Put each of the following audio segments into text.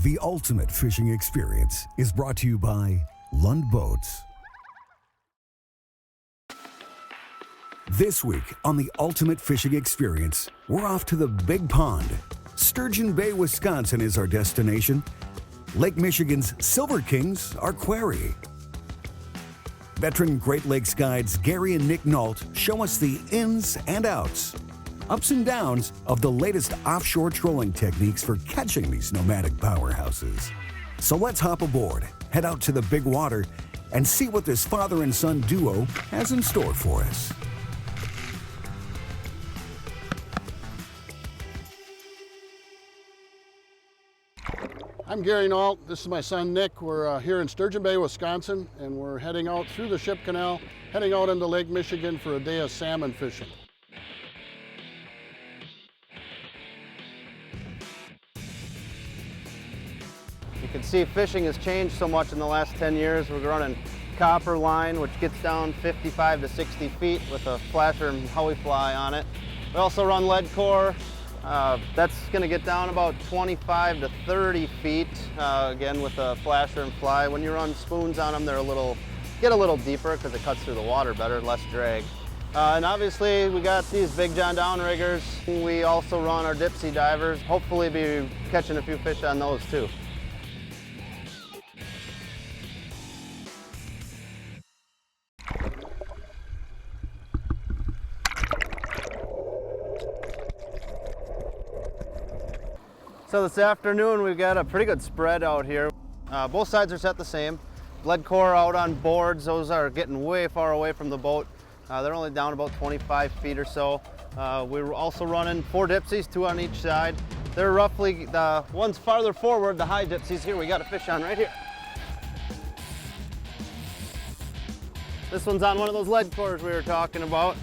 The ultimate fishing experience is brought to you by Lund Boats. This week on the ultimate fishing experience, we're off to the big pond. Sturgeon Bay, Wisconsin is our destination. Lake Michigan's Silver Kings, our quarry. Veteran Great Lakes guides Gary and Nick Nault show us the ins and outs, ups and downs of the latest offshore trolling techniques for catching these nomadic powerhouses. So let's hop aboard, head out to the big water, and see what this father and son duo has in store for us. I'm Gary Nault. This is my son Nick. We're here in Sturgeon Bay, Wisconsin, and we're heading out through the ship canal, heading out into Lake Michigan for a day of salmon fishing. You can see fishing has changed so much in the last 10 years. We're running copper line, which gets down 55 to 60 feet with a flasher and Howie fly on it. We also run lead core. That's going to get down about 25 to 30 feet, again with a flasher and fly. When you run spoons on them, they're get a little deeper because it cuts through the water better, less drag. And obviously we got these Big John downriggers. We also run our Dipsy divers. Hopefully be catching a few fish on those too. So this afternoon we've got a pretty good spread out here. Both sides are set the same. Lead core out on boards, those are getting way far away from the boat. They're only down about 25 feet or so. We're also running 4 Dipsies, 2 on each side. They're roughly, the ones farther forward, the high Dipsies. Here we got a fish on right here. This one's on one of those lead cores we were talking about.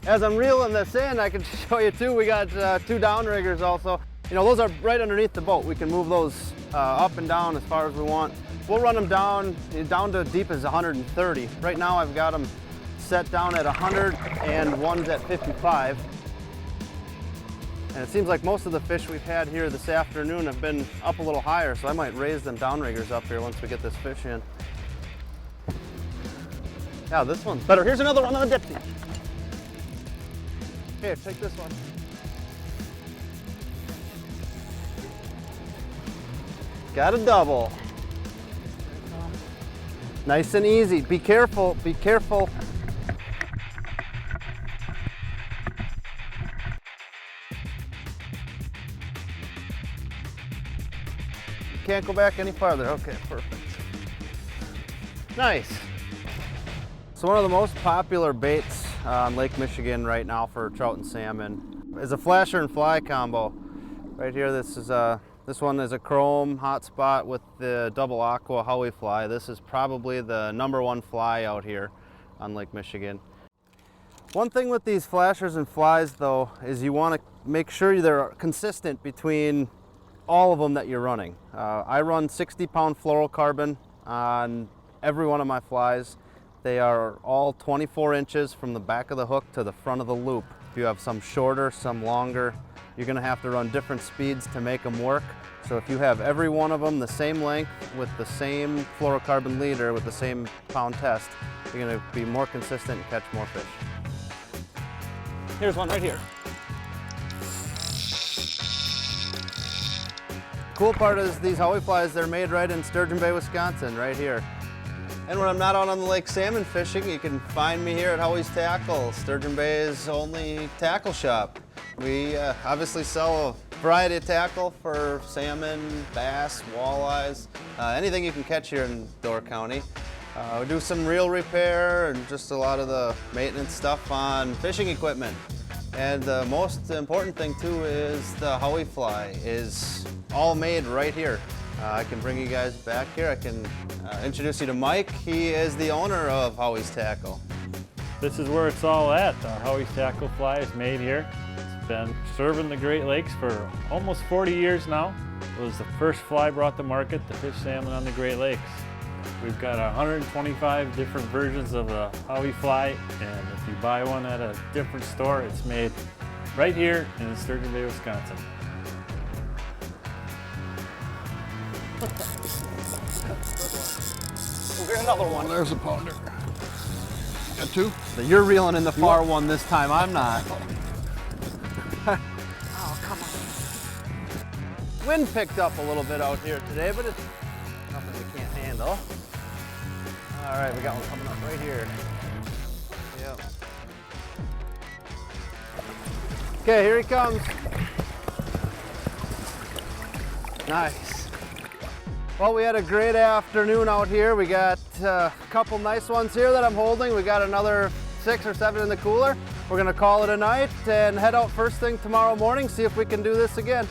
As I'm reeling this in, I can show you too, we got 2 downriggers also. You know, those are right underneath the boat. We can move those up and down as far as we want. We'll run them down to deep as 130. Right now I've got them set down at 100 and one's at 55. And it seems like most of the fish we've had here this afternoon have been up a little higher, so I might raise them downriggers up here once we get this fish in. Yeah, this one's better. Here's another one on the Dipsy. Here, take this one. Got a double. Nice and easy. Be careful, be careful. You can't go back any farther. Okay, perfect. Nice. So one of the most popular baits on Lake Michigan right now for trout and salmon is a flasher and fly combo. Right here, this one is a chrome hotspot with the double aqua Howie fly. This is probably the #1 fly out here on Lake Michigan. One thing with these flashers and flies though is you want to make sure they're consistent between all of them that you're running. I run 60-pound fluorocarbon on every one of my flies. They are all 24 inches from the back of the hook to the front of the loop. If you have some shorter, some longer, you're gonna have to run different speeds to make them work. So if you have every one of them the same length with the same fluorocarbon leader with the same pound test, you're gonna be more consistent and catch more fish. Here's one right here. Cool part is these Howie flies, they're made right in Sturgeon Bay, Wisconsin, right here. And when I'm not out on the lake salmon fishing, you can find me here at Howie's Tackle, Sturgeon Bay's only tackle shop. We obviously sell a variety of tackle for salmon, bass, walleyes, anything you can catch here in Door County. We do some reel repair and just a lot of the maintenance stuff on fishing equipment. And the most important thing too is the Howie fly is all made right here. I can bring you guys back here. I can introduce you to Mike. He is the owner of Howie's Tackle. This is where it's all at. Howie's Tackle fly is made here. It's been serving the Great Lakes for almost 40 years now. It was the first fly brought to market to fish salmon on the Great Lakes. We've got 125 different versions of the Howie fly, and if you buy one at a different store, it's made right here in Sturgeon Bay, Wisconsin. We'll get another one. There's a pounder. Got two? So you're reeling in the far one this time, I'm not. Oh, come on. Wind picked up a little bit out here today, but it's nothing we can't handle. All right, we got one coming up right here. Yep. Okay, here he comes. Nice. Well, we had a great afternoon out here. We got a couple nice ones here that I'm holding. We got another 6 or 7 in the cooler. We're gonna call it a night and head out first thing tomorrow morning, see if we can do this again.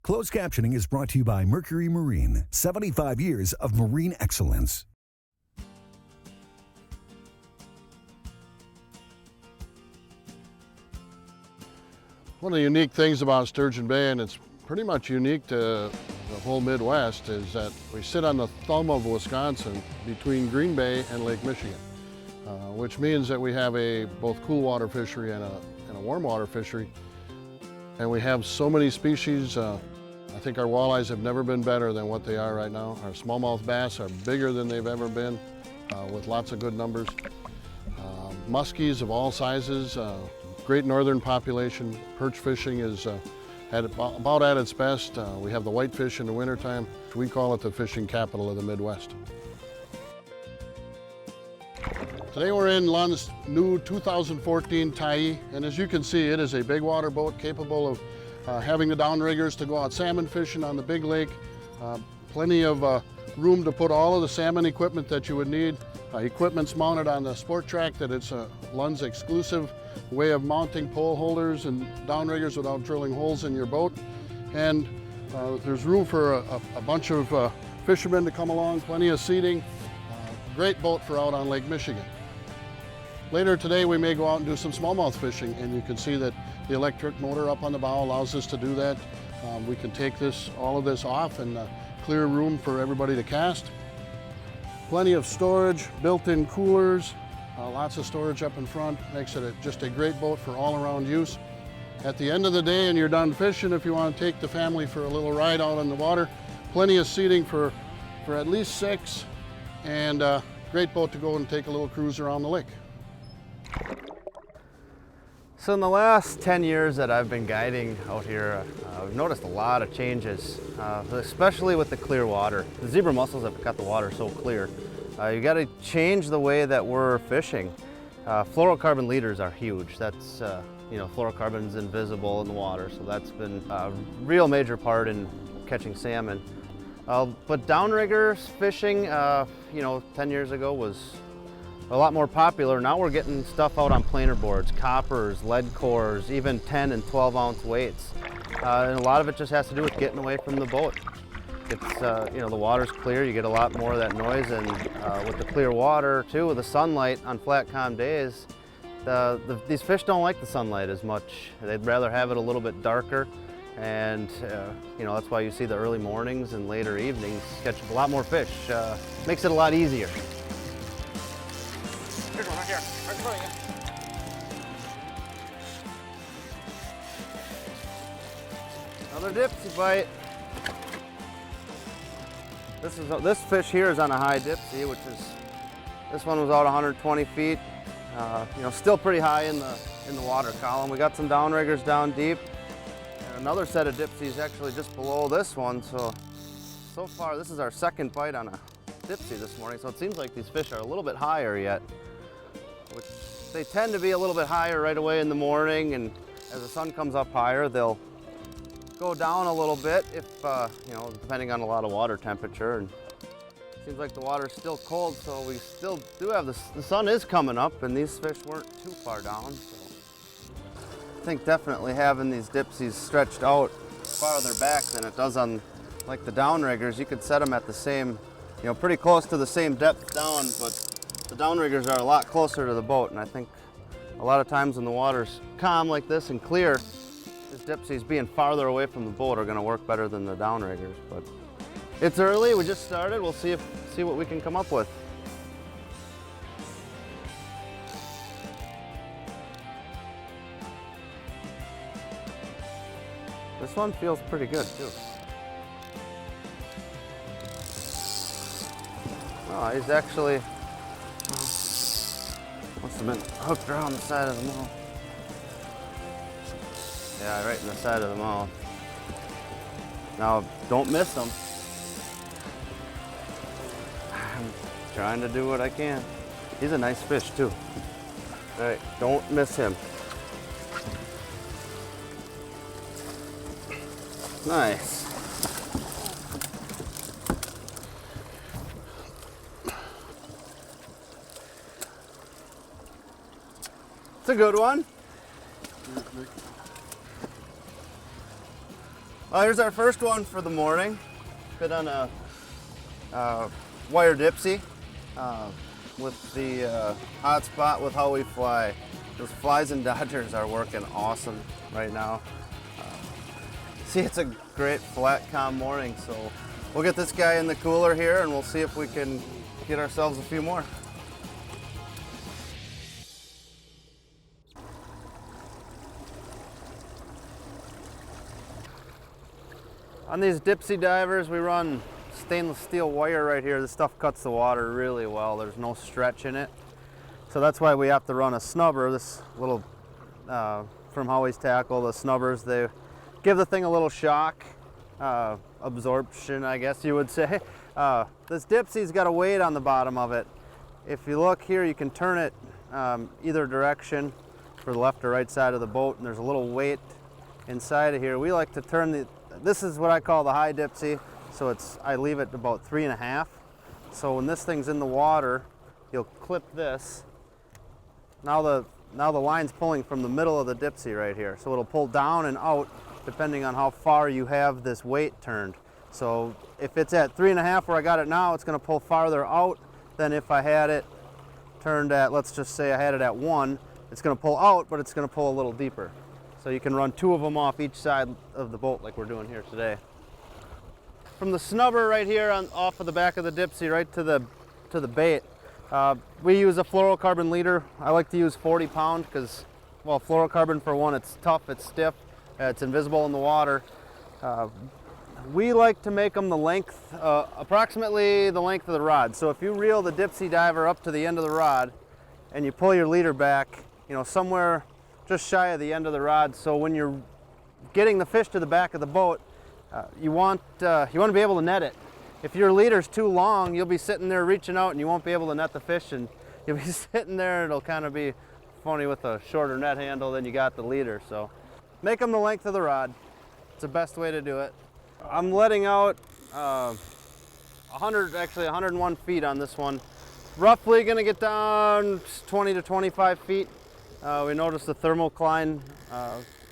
Closed captioning is brought to you by Mercury Marine, 75 years of marine excellence. One of the unique things about Sturgeon Bay, and it's pretty much unique to the whole Midwest, is that we sit on the thumb of Wisconsin between Green Bay and Lake Michigan, which means that we have a both cool water fishery and a warm water fishery. And we have so many species. I think our walleyes have never been better than what they are right now. Our smallmouth bass are bigger than they've ever been, with lots of good numbers. Muskies of all sizes, great northern population. Perch fishing is about at its best. We have the whitefish in the wintertime. We call it the fishing capital of the Midwest. Today we're in Lund's new 2014 Tyee, and as you can see, it is a big water boat capable of having the downriggers to go out salmon fishing on the big lake. Plenty of room to put all of the salmon equipment that you would need. Equipment's mounted on the sport track that it's Lund's exclusive way of mounting pole holders and downriggers without drilling holes in your boat. And there's room for a bunch of fishermen to come along, plenty of seating. Great boat for out on Lake Michigan. Later today we may go out and do some smallmouth fishing, and you can see that the electric motor up on the bow allows us to do that. We can take all of this off and clear room for everybody to cast. Plenty of storage, built-in coolers, lots of storage up in front. Makes it just a great boat for all-around use. At the end of the day and you're done fishing, if you want to take the family for a little ride out on the water, plenty of seating for at least 6, and great boat to go and take a little cruise around the lake. So in the last 10 years that I've been guiding out here, I've noticed a lot of changes, especially with the clear water. The zebra mussels have got the water so clear. You got to change the way that we're fishing. Fluorocarbon leaders are huge. That's, fluorocarbon's invisible in the water, so that's been a real major part in catching salmon. But downriggers fishing, 10 years ago was a lot more popular. Now we're getting stuff out on planer boards, coppers, lead cores, even 10 and 12 ounce weights. And a lot of it just has to do with getting away from the boat. It's, the water's clear, you get a lot more of that noise, and with the clear water too, with the sunlight on flat calm days, these fish don't like the sunlight as much. They'd rather have it a little bit darker, and that's why you see the early mornings and later evenings catch a lot more fish. Makes it a lot easier. Here's one right here. Right in front of you. Another Dipsy bite. This fish here is on a high Dipsy, this one was out 120 feet. Still pretty high in the water column. We got some downriggers down deep, and another set of Dipsies actually just below this one. So far this is our second bite on a Dipsy this morning. So it seems like these fish are a little bit higher yet, which they tend to be a little bit higher right away in the morning, and as the sun comes up higher, they'll go down a little bit if, depending on a lot of water temperature. And it seems like the water's still cold, so we still do have the sun is coming up, and these fish weren't too far down. So I think definitely having these Dipsies stretched out farther back than it does on like the downriggers. You could set them at the same, pretty close to the same depth down, but the downriggers are a lot closer to the boat, and I think a lot of times when the water's calm like this and clear, Dipsies being farther away from the boat are going to work better than the downriggers, but it's early. We just started. We'll see what we can come up with. This one feels pretty good too. Oh, he's actually must have been hooked around the side of the mouth. Yeah, right in the side of the mouth. Now, don't miss him. I'm trying to do what I can. He's a nice fish too. All right, don't miss him. Nice. It's a good one. Well, here's our first one for the morning. Fit on a wire Dipsy with the hot spot with Howie fly. Those flies and dodgers are working awesome right now. See, it's a great flat calm morning, so we'll get this guy in the cooler here and we'll see if we can get ourselves a few more. On these Dipsy divers, we run stainless steel wire right here. This stuff cuts the water really well. There's no stretch in it. So that's why we have to run a snubber. This little, from Howie's Tackle, the snubbers, they give the thing a little shock absorption, I guess you would say. This Dipsy's got a weight on the bottom of it. If you look here, you can turn it either direction for the left or right side of the boat, and there's a little weight inside of here. We like to turn this is what I call the high Dipsy, so I leave it about 3.5. So when this thing's in the water, you'll clip this. Now the line's pulling from the middle of the Dipsy right here, so it'll pull down and out depending on how far you have this weight turned. So if it's at 3.5 where I got it now, it's going to pull farther out than if I had it turned at, let's just say I had it at 1. It's going to pull out, but it's going to pull a little deeper. So you can run 2 of them off each side of the boat like we're doing here today. From the snubber right here off of the back of the Dipsy right to the bait, we use a fluorocarbon leader. I like to use 40 pound because, well, fluorocarbon, for one, it's tough, it's stiff, it's invisible in the water. We like to make them the length, approximately the length of the rod. So if you reel the Dipsy diver up to the end of the rod and you pull your leader back, you know, somewhere just shy of the end of the rod, so when you're getting the fish to the back of the boat, you want to be able to net it. If your leader's too long, you'll be sitting there reaching out and you won't be able to net the fish, and you'll be sitting there and it'll kind of be funny with a shorter net handle than you got the leader. So make them the length of the rod. It's the best way to do it. I'm letting out 101 feet on this one. Roughly gonna get down 20 to 25 feet. We noticed the thermocline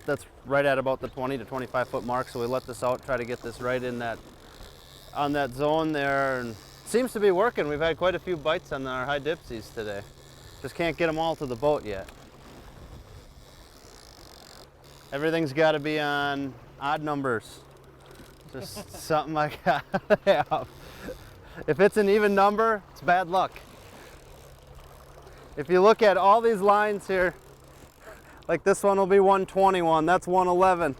that's right at about the 20 to 25 foot mark, so we let this out, try to get this right in on that zone there, and it seems to be working. We've had quite a few bites on our high Dipsies today. Just can't get them all to the boat yet. Everything's got to be on odd numbers. Just something I gotta have. If it's an even number, it's bad luck. If you look at all these lines here, like this one will be 121, that's 111.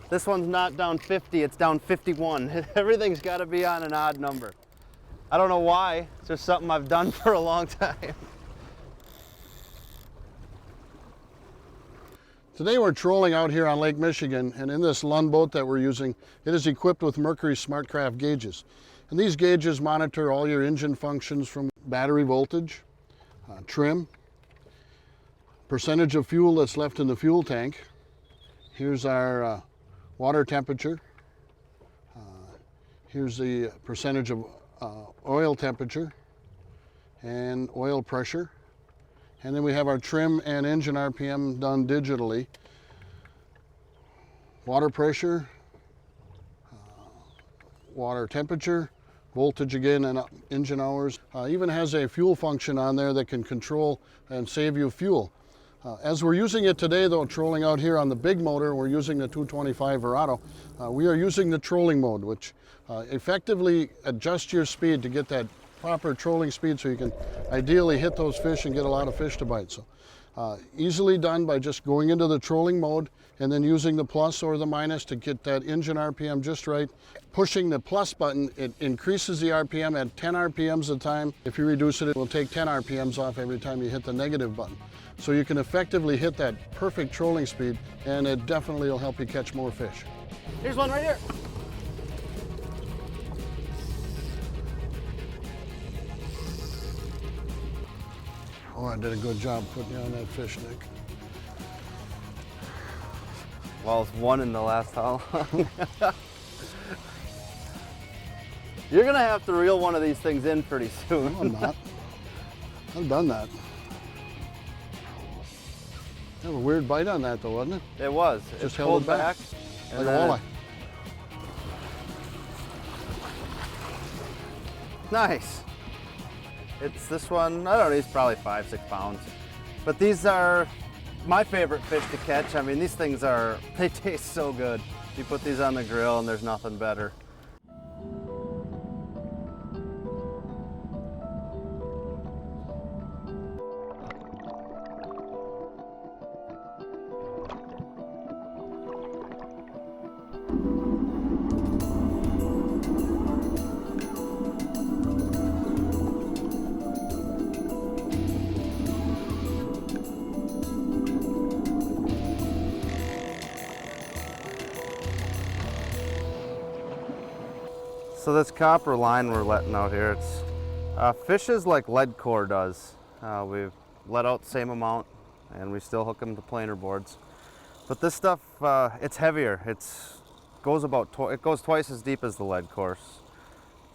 This one's not down 50, it's down 51. Everything's got to be on an odd number. I don't know why, it's just something I've done for a long time. Today we're trolling out here on Lake Michigan, and in this Lund boat that we're using, it is equipped with Mercury SmartCraft gauges. And these gauges monitor all your engine functions, from battery voltage, trim, percentage of fuel that's left in the fuel tank. Here's our water temperature. Here's the percentage of oil temperature and oil pressure. And then we have our trim and engine RPM done digitally. Water pressure, water temperature, voltage again, and engine hours. Even has a fuel function on there that can control and save you fuel. As we're using it today though, trolling out here on the big motor, we're using the 225 Verado. We are using the trolling mode, which effectively adjusts your speed to get that proper trolling speed so you can ideally hit those fish and get a lot of fish to bite. So easily done by just going into the trolling mode and then using the plus or the minus to get that engine RPM just right. Pushing the plus button, it increases the RPM at 10 RPMs a time. If you reduce it, it will take 10 RPMs off every time you hit the negative button. So you can effectively hit that perfect trolling speed, and it definitely will help you catch more fish. Here's one right here. Oh, I did a good job putting you on that fish, Nick. Well, it's one in the last how long? You're gonna have to reel one of these things in pretty soon. No, I'm not. I've done that. You have a weird bite on that though, wasn't it? It was. Just it held pulled it back. and Like a then walleye. Nice. It's this one, I don't know, he's probably 5-6 pounds. But these are my favorite fish to catch. I mean, these things they taste so good. You put these on the grill and there's nothing better. So this copper line we're letting out here, it's fishes like lead core does. We've let out the same amount and we still hook them to planer boards. But this stuff, it's heavier. It goes twice as deep as the lead course.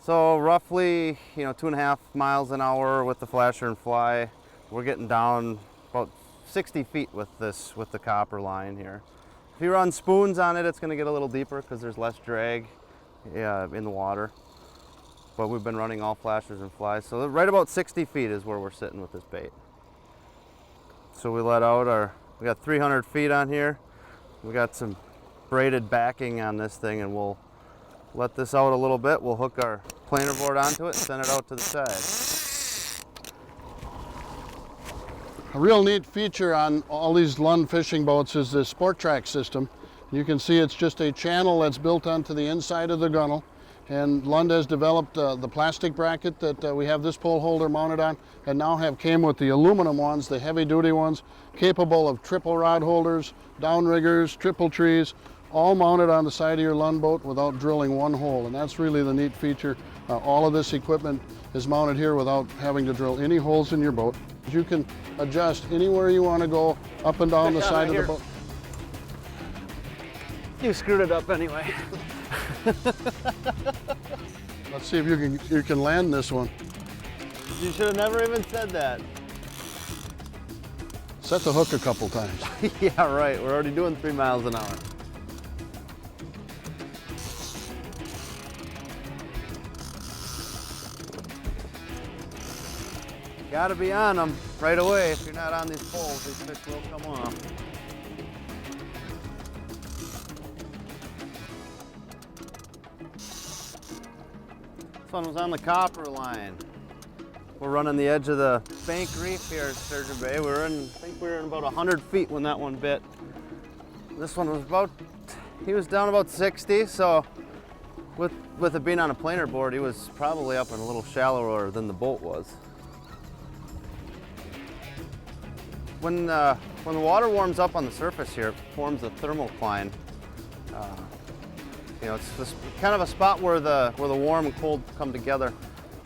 So roughly, 2.5 miles an hour with the flasher and fly. We're getting down about 60 feet with the copper line here. If you run spoons on it, it's going to get a little deeper because there's less drag in the water. But we've been running all flashers and flies. So right about 60 feet is where we're sitting with this bait. So we let out we got 300 feet on here. We got some braided backing on this thing and we'll let this out a little bit. We'll hook our planer board onto it and send it out to the side. A real neat feature on all these Lund fishing boats is the Sport Track system. You can see it's just a channel that's built onto the inside of the gunnel, and Lund has developed the plastic bracket that we have this pole holder mounted on, and now came with the aluminum ones, the heavy duty ones, capable of triple rod holders, downriggers, triple trees, all mounted on the side of your Lund boat without drilling one hole, and that's really the neat feature. All of this equipment is mounted here without having to drill any holes in your boat. You can adjust anywhere you want to go, up and down the side of the boat. You screwed it up anyway. Let's see if you can land this one. You should have never even said that. Set the hook a couple times. Yeah, right. We're already doing 3 miles an hour. Gotta be on them right away. If you're not on these poles, these fish will come off. This one was on the copper line. We're running the edge of the bank reef here at Sturgeon Bay. I think we were in about 100 feet when that one bit. This one was he was down about 60, so with it being on a planer board, he was probably up and a little shallower than the boat was. When the water warms up on the surface here, it forms a thermocline. It's kind of a spot where the warm and cold come together.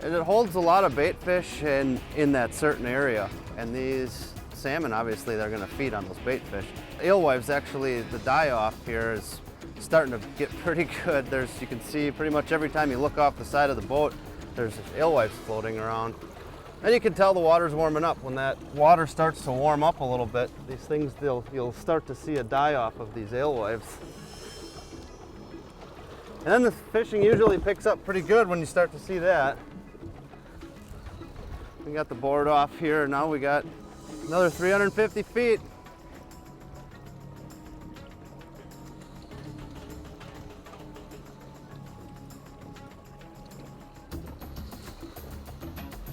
And it holds a lot of bait fish in that certain area. And these salmon, obviously, they're going to feed on those bait fish. Alewives, actually, the die-off here is starting to get pretty good. You can see pretty much every time you look off the side of the boat, there's alewives floating around. And you can tell the water's warming up. When that water starts to warm up a little bit, these things, you'll start to see a die-off of these alewives. And then the fishing usually picks up pretty good when you start to see that. We got the board off here. Now we got another 350 feet.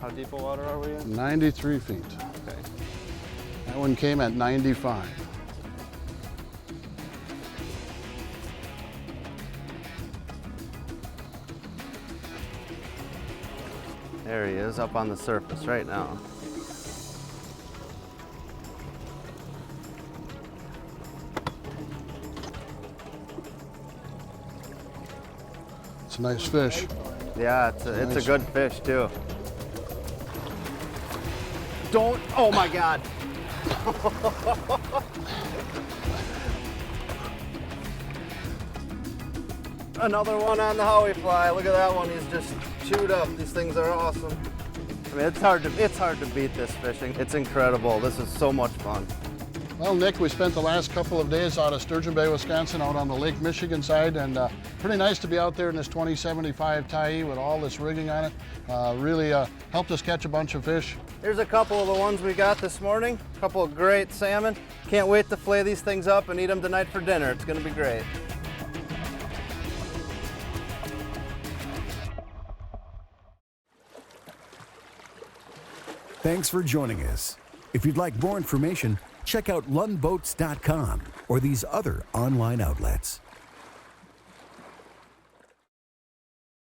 How deep of water are we in? 93 feet. Okay. That one came at 95. There he is, up on the surface right now. It's a nice fish. Yeah, it's a good fish too. Don't, oh my God. Another one on the Howie fly. Look at that one, he's just chewed up. These things are awesome. I mean, it's hard to beat this fishing. It's incredible. This is so much fun. Well, Nick, we spent the last couple of days out of Sturgeon Bay, Wisconsin, out on the Lake Michigan side, and pretty nice to be out there in this 2075 tie with all this rigging on it. Really helped us catch a bunch of fish. Here's a couple of the ones we got this morning. A couple of great salmon. Can't wait to fillet these things up and eat them tonight for dinner. It's gonna be great. Thanks for joining us. If you'd like more information, check out lundboats.com or these other online outlets.